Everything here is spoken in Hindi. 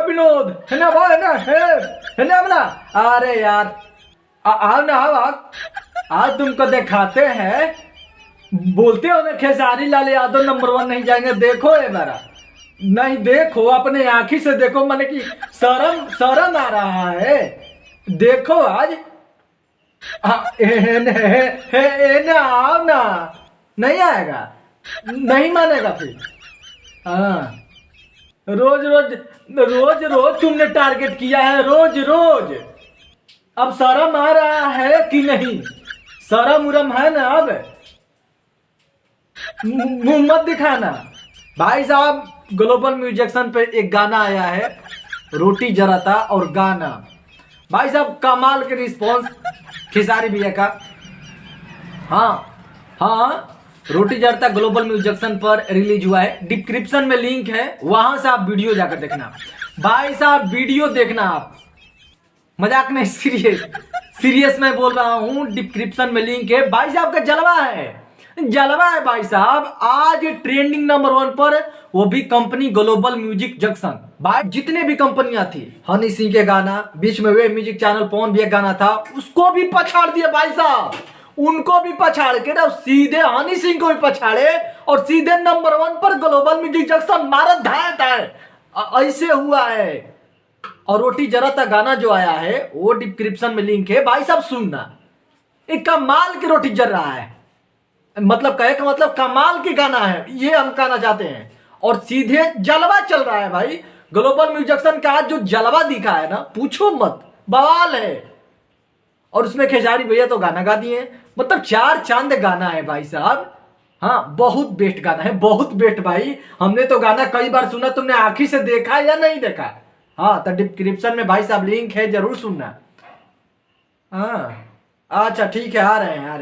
विनोद है ना भाई, है ना अपना। अरे यार आओ ना, आओ आज तुमको दिखाते हैं। बोलते हो ना खेसारी लाल यादव नंबर 1 नहीं जाएंगे, देखो ये मेरा नहीं, देखो अपने आंखी से देखो, मैंने कि शर्म शर्म आ रहा है। देखो आज आओ ना, नहीं आएगा, नहीं मानेगा फिर। हाँ रोज रोज रोज रोज तुमने टारगेट किया है, रोज रोज। अब शर्म आ रहा है कि नहीं? शर्म उरम है ना? अब मुंह मत दिखाना। भाई साहब ग्लोबल म्यूजिशियन पे एक गाना आया है, रोटी जराता और गाना। भाई साहब कमाल के रिस्पॉन्स खेसारी भैया का। हाँ रोटी जरता ग्लोबल म्यूजिशियन पर रिलीज हुआ है। डिस्क्रिप्शन में लिंक है, वहां से आप वीडियो जाकर देखना। भाई साहब वीडियो देखना आप, मजाक नहीं, सीरियस मैं बोल रहा हूं। डिस्क्रिप्शन में लिंक है। भाई साहब का जलवा है, जलवा है भाई साहब। आज ट्रेंडिंग नंबर 1 पर, वो भी कंपनी ग्लोबल म्यूजिक जंक्शन। भाई जितने भी कंपनियां थी, हनी सिंह के गाना, बीच में वे म्यूजिक चैनल पवन भी एक गाना था, उसको भी पछाड़ दिया भाई साहब। उनको भी पछाड़ के ना सीधे हनी सिंह को भी पछाड़े और सीधे नंबर 1 पर ग्लोबल म्यूजिक जंक्शन मारा धाए। ऐसे हुआ है। और रोटी जरा गाना जो आया है वो डिस्क्रिप्शन में लिंक है, भाई साहब सुनना। एक कमाल की रोटी जर रहा है, मतलब कहे का मतलब कमाल की गाना है, ये हम कहना चाहते हैं। और सीधे जलवा चल रहा है भाई। ग्लोबल म्यूजिशियन का आज जो जलवा दिखा है ना, पूछो मत, बवाल है। और उसमें खेसारी भैया तो गाना गा दिए, मतलब 4 चांद गाना है भाई साहब। हाँ बहुत बेस्ट गाना है, बहुत बेस्ट भाई। हमने तो गाना कई बार सुना, तुमने आंखी से देखा या नहीं देखा? हाँ तो डिस्क्रिप्शन में भाई साहब लिंक है, जरूर सुनना। हाँ अच्छा ठीक है, आ रहे हैं।